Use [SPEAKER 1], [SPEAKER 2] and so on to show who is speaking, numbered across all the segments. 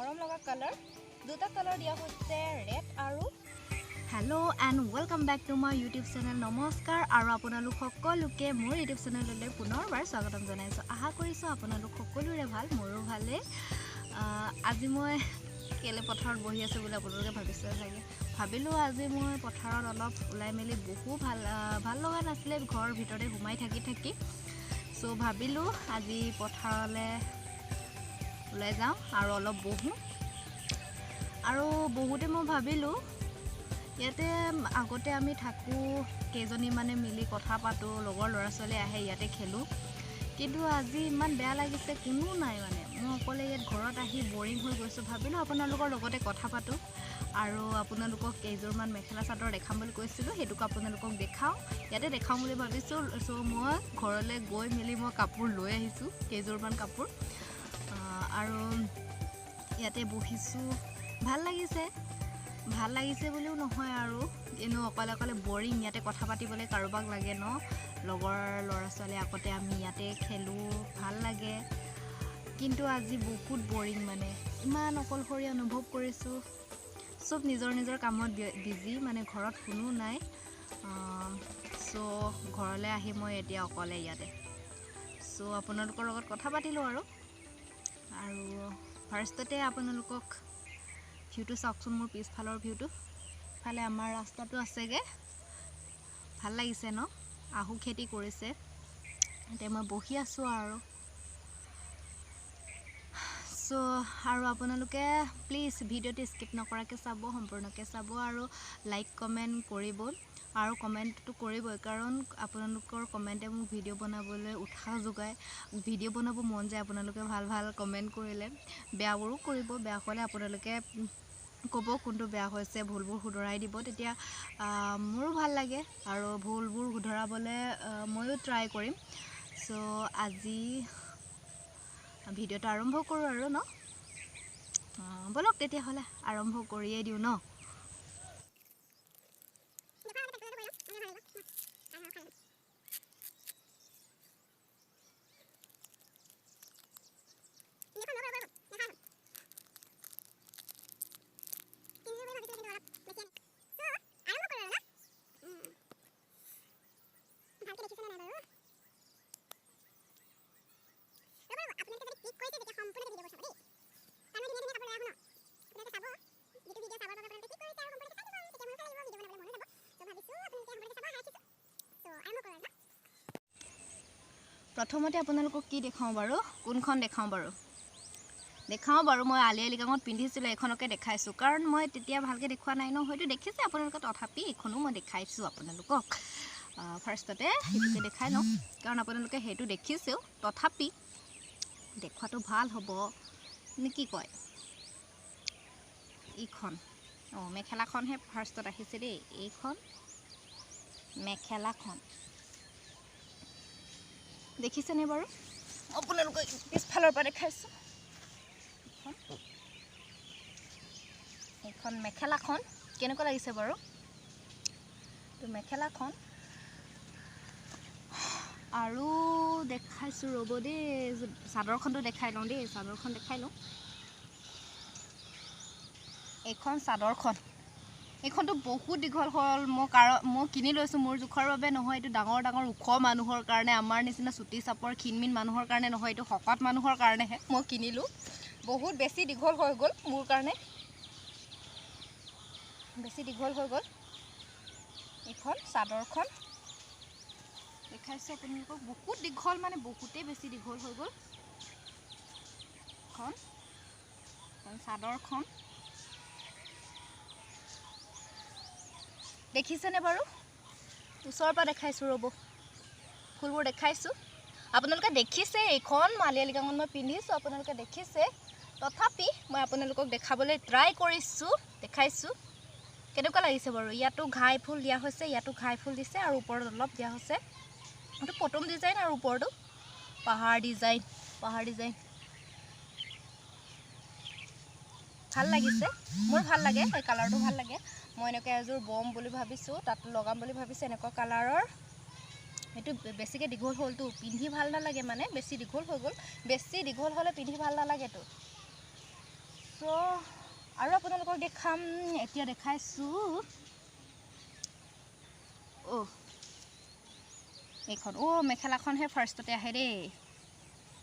[SPEAKER 1] মৰম লগা কালাৰ দুটা কালাৰ দিয়া হৈছে ৰেড আৰু
[SPEAKER 2] hello' and welcome back to my YouTube channel নমস্কাৰ আৰু আপোনালোক সকলোকে মোৰ ইউটিউব চেনেললৈ পুনৰবাৰ স্বাগতম জনাইছোঁ আশা কৰিছোঁ আপোনালোক সকলোৰে ভাল মোৰো ভালেই আজি মই কেলে পথাৰত বহি আছোঁ বুলি আপোনালোকে ভাবিছে চাগে ভাবিলোঁ আজি মই পথাৰত অলপ ওলাই মেলি বহু ভাল লগা নাছিলে ঘৰৰ ভিতৰতে সোমাই থাকি চ' ভাবিলোঁ আজি পথাৰলৈ ওলাই যাওঁ আৰু অলপ বহোঁ আৰু বহুতে মই ভাবিলোঁ ইয়াতে আগতে আমি থাকোঁ কেইজনী মানে মিলি কথা পাতোঁ লগৰ ল'ৰা ছোৱালী আহে ইয়াতে খেলোঁ কিন্তু আজি ইমান বেয়া লাগিছে কোনো নাই মানে মই অকলে ইয়াত ঘৰত আহি বৰিং হৈ গৈছোঁ ভাবিলোঁ আপোনালোকৰ লগতে কথা পাতোঁ আৰু আপোনালোকক কেইযোৰমান মেখেলা চাদৰ দেখাম বুলি কৈছিলোঁ সেইটোকো আপোনালোকক দেখাওঁ ইয়াতে দেখাম বুলি ভাবিছোঁ চ' মই ঘৰলৈ গৈ মেলি মই কাপোৰ লৈ আহিছোঁ কেইযোৰমান কাপোৰ আৰু ইয়াতে বহিছোঁ ভাল লাগিছে বুলিও নহয় আৰু এনেও অকলে বৰিং ইয়াতে কথা পাতিবলৈ কাৰোবাক লাগে ন লগৰ ল'ৰা ছোৱালী আগতে আমি ইয়াতে খেলোঁ ভাল লাগে কিন্তু আজি বহুত বৰিং মানে ইমান অকলশৰীয়া অনুভৱ কৰিছোঁ চব নিজৰ কামত বিজি মানে ঘৰত কোনো নাই চ' ঘৰলৈ আহি মই এতিয়া অকলে ইয়াতে চ' আপোনালোকৰ লগত কথা পাতিলোঁ আৰু ফাৰ্ষ্টতে আপোনালোকক ভিউটো চাওকচোন মোৰ পিছফালৰ ভিউটো ইফালে আমাৰ ৰাস্তাটো আছেগৈ ভাল লাগিছে ন আহু খেতি কৰিছে এতিয়া মই বহি আছোঁ আৰু চ' আৰু আপোনালোকে প্লিজ ভিডিঅ'টো স্কিপ নকৰাকৈ চাব সম্পূৰ্ণকৈ চাব আৰু লাইক কমেণ্ট কৰিব আৰু কমেণ্টটো কৰিবই কাৰণ আপোনালোকৰ কমেণ্টে মোক ভিডিঅ' বনাবলৈ উৎসাহ যোগায় ভিডিঅ' বনাব মন যায় আপোনালোকে ভাল কমেণ্ট কৰিলে বেয়াবোৰো কৰিব বেয়া হ'লে আপোনালোকে ক'ব কোনটো বেয়া হৈছে ভুলবোৰ শুধৰাই দিব তেতিয়া মোৰো ভাল লাগে আৰু ভুলবোৰ শুধৰাবলৈ ময়ো ট্ৰাই কৰিম চ' আজি ভিডিঅ'টো আৰম্ভ কৰোঁ আৰু ন ব'লক তেতিয়াহ'লে আৰম্ভ কৰিয়েই দিওঁ ন প্ৰথমতে আপোনালোকক কি দেখাওঁ বাৰু কোনখন দেখাওঁ বাৰু মই আলি আই লৃগাঙত পিন্ধিছিলোঁ এইখনকে দেখাইছোঁ কাৰণ মই তেতিয়া ভালকৈ দেখুওৱা নাই ন হয়তো দেখিছে আপোনালোকে তথাপি এইখনো মই দেখাইছোঁ আপোনালোকক ফাৰ্ষ্টতে সেইটোকে দেখাই লওঁ কাৰণ আপোনালোকে সেইটো দেখিছেও তথাপি দেখুৱাটো ভাল হ'ব নে কি কয় এইখন মেখেলাখনহে ফাৰ্ষ্টত আহিছে দেই এইখন মেখেলাখন দেখিছেনে বাৰু আপোনালোকে পিছফালৰ পৰা দেখাইছোঁ এইখন মেখেলাখন কেনেকুৱা লাগিছে বাৰু তো মেখেলাখন আৰু দেখাইছোঁ ৰ'ব দেই চাদৰখনটো দেখাই লওঁ দেই চাদৰখন দেখাই লওঁ এইখন চাদৰখন এইখনটো বহুত দীঘল হ'ল মই কিনি লৈছোঁ মোৰ জোখৰ বাবে নহয় এইটো ডাঙৰ ওখ মানুহৰ কাৰণে আমাৰ নিচিনা চুটি চাপৰ ক্ষীণমিন মানুহৰ কাৰণে নহয় এইটো শকত মানুহৰ কাৰণেহে মই কিনিলোঁ বহুত বেছি দীঘল হৈ গ'ল মোৰ কাৰণে এইখন চাদৰখন দেখাইছোঁ আপোনালোকক বহুত দীঘল মানে বহুতেই বেছি দীঘল হৈ গ'ল এখন চাদৰখন দেখিছেনে বাৰু ওচৰৰ পৰা দেখাইছোঁ ৰ'ব ফুলবোৰ দেখাইছোঁ আপোনালোকে দেখিছে এইখন আলি আই লৃগাঙত মই পিন্ধিছোঁ আপোনালোকে দেখিছে তথাপি মই আপোনালোকক দেখাবলৈ ট্ৰাই কৰিছোঁ দেখাইছোঁ কেনেকুৱা লাগিছে বাৰু ইয়াতো ঘাই ফুল দিয়া হৈছে ইয়াতো ঘাই ফুল দিছে আৰু ওপৰত অলপ দিয়া হৈছে এইটো পটম ডিজাইন আৰু ওপৰতো পাহাৰ ডিজাইন ভাল লাগিছে মোৰ ভাল লাগে এই কালাৰটো ভাল লাগে মই এনেকৈ এযোৰ বম বুলি ভাবিছোঁ তাত লগাম বুলি ভাবিছোঁ এনেকুৱা কালাৰৰ এইটো বেছিকৈ দীঘল হ'লতো পিন্ধি ভাল নালাগে মানে বেছি দীঘল হৈ গ'ল বেছি দীঘল হ'লে পিন্ধি ভাল নালাগেতো সো আৰু আপোনালোকক দেখাম এতিয়া দেখাইছো এইখন মেখেলাখনহে ফাৰ্ষ্টতে আহে দেই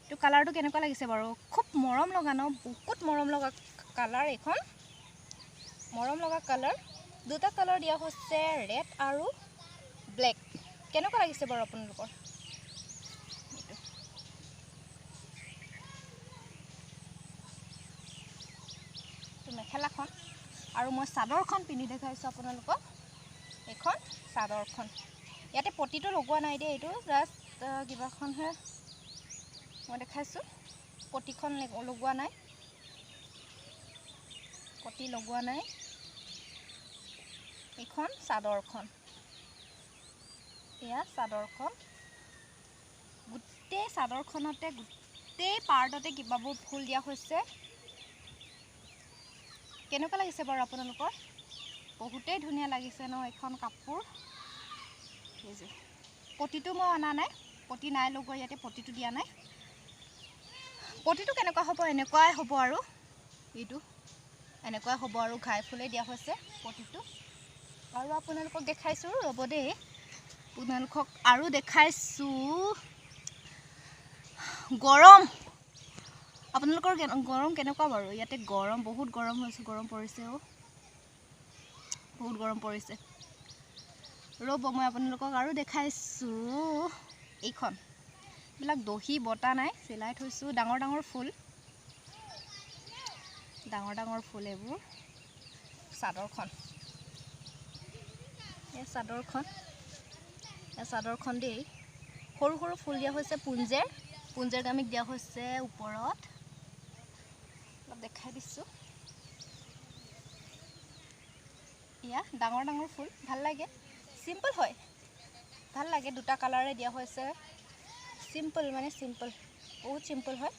[SPEAKER 2] তো কালাৰটো কেনেকুৱা লাগিছে বাৰু খুব মৰম লগা ন বহুত মৰম লগা কালাৰ এইখন মৰম লগা কালাৰ দুটা কালাৰ দিয়া হৈছে ৰেড আৰু ব্লেক কেনেকুৱা লাগিছে বাৰু আপোনালোকৰ তো মেখেলাখন আৰু মই চাদৰখন পিন্ধি দেখাইছো আপোনালোকক এইখন চাদৰখন ইয়াতে পটিটো লগোৱা নাই দেই এইটো জাষ্ট কিবাখনহে মই দেখাইছো পটিখন লগোৱা নাই পটি লগোৱা নাই এইখন চাদৰখন এয়া চাদৰখন গোটেই চাদৰখনতে গোটেই পাৰ্টতে কিবাবোৰ ফুল দিয়া হৈছে কেনেকুৱা লাগিছে বাৰু আপোনালোকৰ বহুতেই ধুনীয়া লাগিছে ন এখন কাপোৰ এই যে পটিটো মই অনা নাই পটি নাই লগোৱা ইয়াতে পটিটো দিয়া নাই পটিটো কেনেকুৱা হ'ব এনেকুৱাই হ'ব আৰু এইটো এনেকুৱাই হ'ব আৰু ঘাই ফুলে দিয়া হৈছে পটিটো আৰু আপোনালোকক দেখাইছো ৰ'ব দেই আপোনালোকক আৰু দেখাইছো গৰম আপোনালোকৰ গৰম কেনেকুৱা বাৰু ইয়াতে গৰম বহুত গৰম হৈছে গৰম পৰিছে বহুত গৰম পৰিছে ৰ'ব মই আপোনালোকক আৰু দেখাইছো এইখন বিলাক দহি বটা নাই চিলাই থৈছো ডাঙৰ ডাঙৰ ফুল এইবোৰ চাদৰখন এই চাদৰখন দেই সৰু সৰু ফুল দিয়া হৈছে পুঞ্জেৰ গামিক দিয়া হৈছে ওপৰত অলপ দেখাই দিছো ইয়া ডাঙৰ ডাঙৰ ফুল ভাল লাগে সিম্পল হয় ভাল লাগে দুটা কালাৰে দিয়া হৈছে সিম্পল বহুত সিম্পল হয়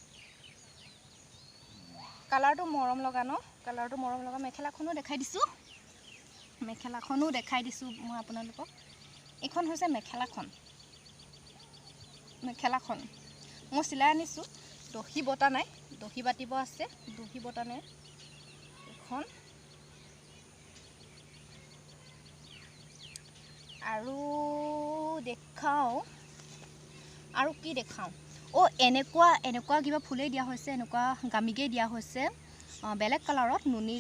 [SPEAKER 2] কালাৰটো মৰম লগা ন মেখেলাখনো দেখাই দিছো মই আপোনালোকক এইখন হৈছে মেখেলাখন মই চিলাই আনিছো দহি বটা নাই দহি বাটিব আছে দহি বটা নাই এখন আৰু দেখাও আৰু কি দেখাও এনেকুৱা কিবা ফুলেই দিয়া হৈছে এনেকুৱা গামিকেই দিয়া হৈছে বেলেগ কালাৰত নুনি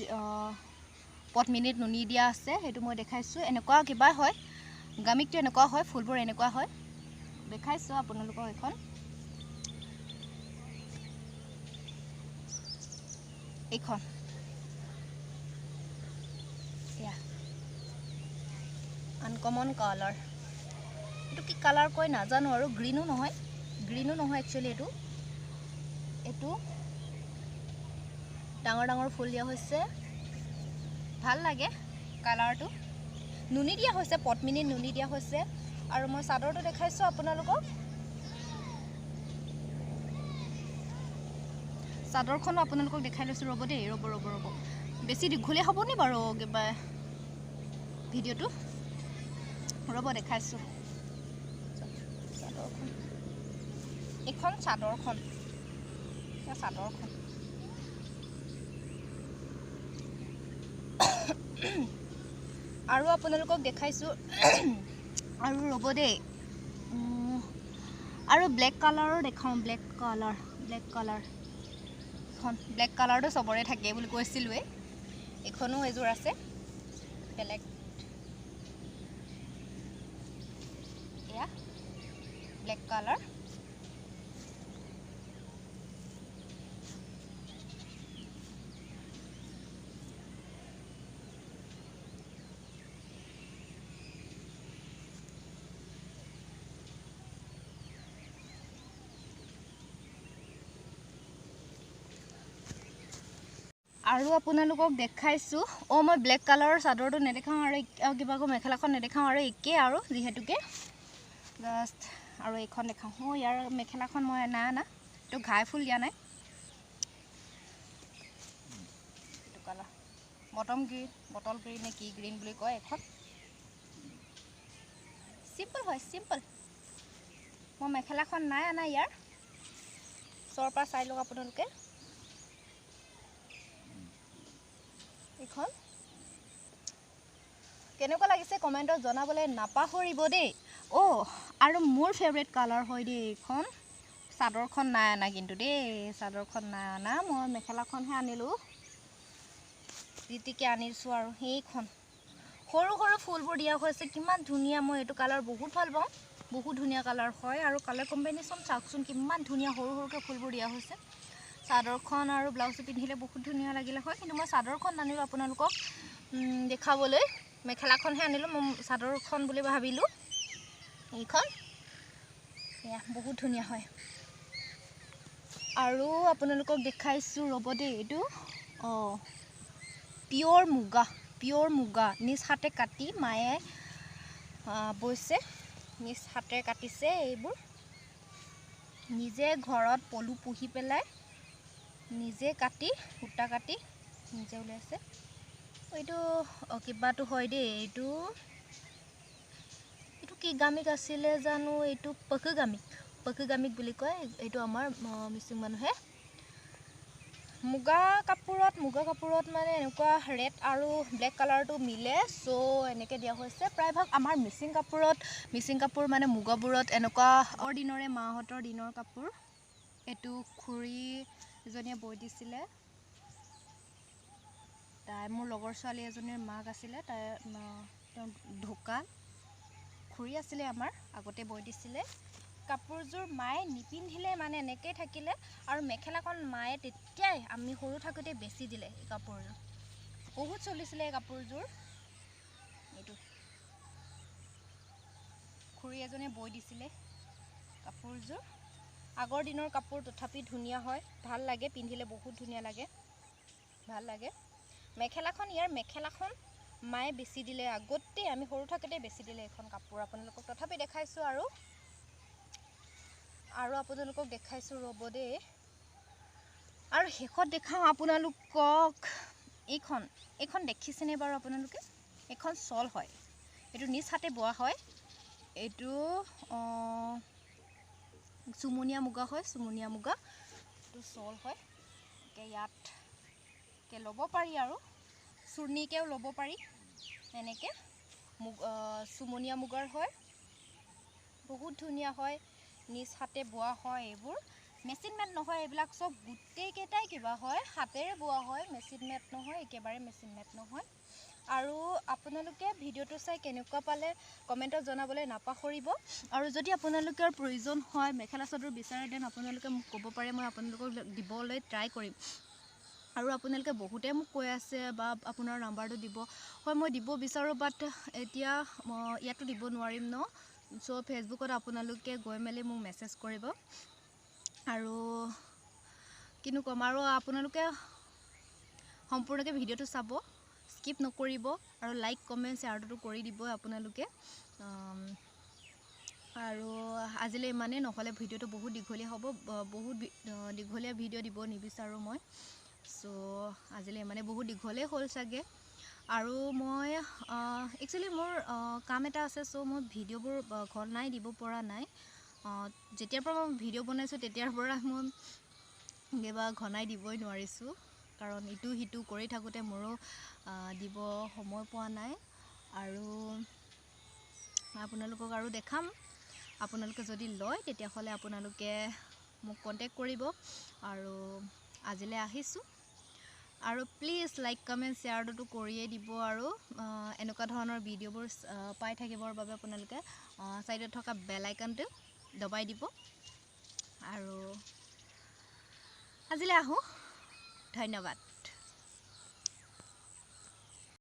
[SPEAKER 2] পদ্মিনীত নুনি দিয়া আছে সেইটো মই দেখাইছো এনেকুৱা কিবা হয় গামিকটো এনেকুৱা হয় ফুলবোৰ এনেকুৱা হয় দেখাইছো আপোনালোকক এখন এইখন ইয়া আনকমন কালাৰ এইটো কি কালাৰ কয় নাজানো আৰু গ্ৰীনো নহয় একচুৱেলি এইটো ডাঙৰ ডাঙৰ ফুল দিয়া হৈছে ভাল লাগে কালাৰটো নুনি দিয়া হৈছে পদ্মিনী নুনি দিয়া হৈছে আৰু মই চাদৰটো দেখাইছো আপোনালোকক চাদৰখনো আপোনালোকক দেখাই লৈছো ৰ'ব দেই ৰ'ব বেছি দীঘলীয়া হ'ব নি বাৰু কিবা ভিডিঅ'টো ৰ'ব দেখাইছো চাদৰখন আৰু আপোনালোকক দেখাইছো আৰু ৰ'ব দেই আৰু ব্লেক কালাৰো দেখাও ব্লেক কালাৰটো সবৰে থাকে বুলি কৈছিলুৱে এখনো এজোৰ আছে বেলেগ এয়া ব্লেক কালাৰ আৰু আপোনালোকক দেখাইছো মই ব্লেক কালাৰৰ চাদৰটো নেদেখাও আৰু কিবাকো মেখেলাখন নেদেখাও আৰু একে আৰু যিহেতুকে জাষ্ট আৰু এইখন দেখাও ইয়াৰ মেখেলাখন মই না তো ঘাই ফুল দিয়া নাই এইটো কালাৰ বটল গ্ৰীণ নে কি গ্ৰীণ বুলি কয় এখন সিম্পল মই মেখেলাখন নাই আনা ইয়াৰ ওচৰৰ পৰা চাই লওক আপোনালোকে
[SPEAKER 1] এইখন কেনেকুৱা লাগিছে কমেণ্টত জনাবলৈ নাপাহৰিব দেই আৰু মোৰ ফেভৰেট কালাৰ হয় দেই এইখন চাদৰখন নাই অনা কিন্তু দেই চাদৰখন নাই অনা মই মেখেলাখনহে আনিলোঁ তিতিকে আনিছোঁ আৰু সেইখন সৰু সৰু ফুলবোৰ দিয়া হৈছে কিমান ধুনীয়া মই এইটো কালাৰ বহুত ভাল পাওঁ বহুত ধুনীয়া কালাৰ হয় আৰু কালাৰ কম্বিনেশ্যন চাওকচোন কিমান ধুনীয়া সৰু সৰুকৈ ফুলবোৰ দিয়া হৈছে চাদৰখন আৰু ব্লাউজটো পিন্ধিলে বহুত ধুনীয়া লাগিলে হয় কিন্তু মই চাদৰখন আনিলোঁ আপোনালোকক দেখাবলৈ মেখেলাখনহে আনিলোঁ মই চাদৰখন বুলি ভাবিলোঁ এইখন এয়া বহুত ধুনীয়া হয় আৰু আপোনালোকক দেখাইছোঁ ৰ'ব দেই এইটো পিয়'ৰ মুগা নিজ হাতে কাটি মায়ে বৈছে নিজ হাতে কাটিছে এইবোৰ নিজে ঘৰত পলু পুহি পেলাই নিজে কাটি সূতা কাটি নিজে উলিয়াইছে এইটো কিবাটো হয় দেই এইটো কি গামিক আছিলে জানো এইটো পকুগামিক বুলি কয় এইটো আমাৰ মিচিং মানুহে মুগা কাপোৰত মানে এনেকুৱা ৰেড আৰু ব্লেক কালাৰটো মিলে চ' এনেকৈ দিয়া হৈছে প্ৰায়ভাগ আমাৰ মিচিং কাপোৰ মানে মুগাবোৰত এনেকুৱা দিনৰে মাহঁতৰ দিনৰ কাপোৰ এইটো খুৰী এজনীয়ে বৈ দিছিলে তাই মোৰ লগৰ ছোৱালী এজনীৰ মাক আছিলে তাই ঢুকাল খুৰী আছিলে আমাৰ আগতে বৈ দিছিলে কাপোৰযোৰ মায়ে নিপিন্ধিলে মানে এনেকৈ থাকিলে আৰু মেখেলাখন মায়ে তেতিয়াই আমি সৰু থাকোঁতে বেচি দিলে এই কাপোৰযোৰ বহুত চলিছিলে এই কাপোৰযোৰ এইটো খুৰী এজনীয়ে বৈ দিছিলে কাপোৰযোৰ আগৰ দিনৰ কাপোৰ তথাপি ধুনীয়া হয় ভাল লাগে পিন্ধিলে বহুত ধুনীয়া লাগে ভাল লাগে ইয়াৰ মেখেলাখন মায়ে বেচি দিলে আগতে আমি সৰু থাকোঁতে বেচি দিলে এখন কাপোৰ আপোনালোকক তথাপি দেখাইছোঁ আৰু আপোনালোকক দেখাইছোঁ ৰ'ব দেই আৰু শেষত দেখাওঁ আপোনালোকক এইখন দেখিছেনে বাৰু আপোনালোকে এইখন শ্বল হয় এইটো নিজ হাতে বোৱা হয় এইটো চুমনীয়া মুগা হয় এইটো শ্বল হয় ইয়াত ল'ব পাৰি আৰু চুৰ্ণিকেও ল'ব পাৰি এনেকৈ চুমনীয়া মুগাৰ হয় বহুত ধুনীয়া হয় নিজ হাতে বোৱা হয় এইবোৰ মেচিন মেড নহয় এইবিলাক চব গোটেইকেইটাই কিবা হয় হাতেৰে বোৱা হয় মেচিন মেড নহয় একেবাৰে মেচিন মেড নহয় আৰু আপোনালোকে ভিডিঅ'টো চাই কেনেকুৱা পালে কমেণ্টত জনাবলৈ নাপাহৰিব আৰু যদি আপোনালোকৰ প্ৰয়োজন হয় মেখেলা চাদৰ বিচাৰে দেন আপোনালোকে মোক ক'ব পাৰে মই আপোনালোকক দিবলৈ ট্ৰাই কৰিম আৰু আপোনালোকে বহুতে মোক কৈ আছে বা আপোনাৰ নাম্বাৰটো দিব হয় মই দিব বিচাৰোঁ বাট এতিয়া ইয়াতো দিব নোৱাৰিম ন চ' ফেচবুকত আপোনালোকে গৈ মেলি মোক মেছেজ কৰিব আৰু কিনো ক'ম আৰু আপোনালোকে সম্পূৰ্ণকৈ ভিডিঅ'টো চাব স্কিপ নকৰিব আৰু লাইক কমেণ্ট শ্বেয়াৰটো কৰি দিব আপোনালোকে আৰু আজিলৈ ইমানেই নহ'লে ভিডিঅ'টো বহুত দীঘলীয়া হ'ব বহুত দীঘলীয়া ভিডিঅ' দিব নিবিচাৰোঁ মই চ' আজিলৈ ইমানে বহুত দীঘলেই হ'ল চাগে আৰু মই একচুৱেলি মোৰ কাম এটা আছে চ' মই ভিডিঅ'বোৰ ঘনাই দিব পৰা নাই যেতিয়াৰ পৰা মই ভিডিঅ' বনাইছোঁ তেতিয়াৰ পৰা মই কিবা ঘনাই দিবই নোৱাৰিছোঁ কাৰণ ইটো সিটো কৰি থাকোঁতে মোৰো দিব সময় পোৱা নাই আৰু আপোনালোকক আৰু দেখাম আপোনালোকে যদি লয় তেতিয়াহ'লে আপোনালোকে মোক কণ্টেক্ট কৰিব আৰু আজিলৈ আহিছোঁ আৰু প্লিজ লাইক কমেণ্ট শ্বেয়াৰটো কৰিয়ে দিব আৰু এনেকুৱা ধৰণৰ ভিডিঅ'বোৰ পাই থাকিবৰ বাবে আপোনালোকে ছাইডত থকা বেল আইকনটো দবাই দিব আৰু আজিলৈ আহোঁ ধন্যবাদ।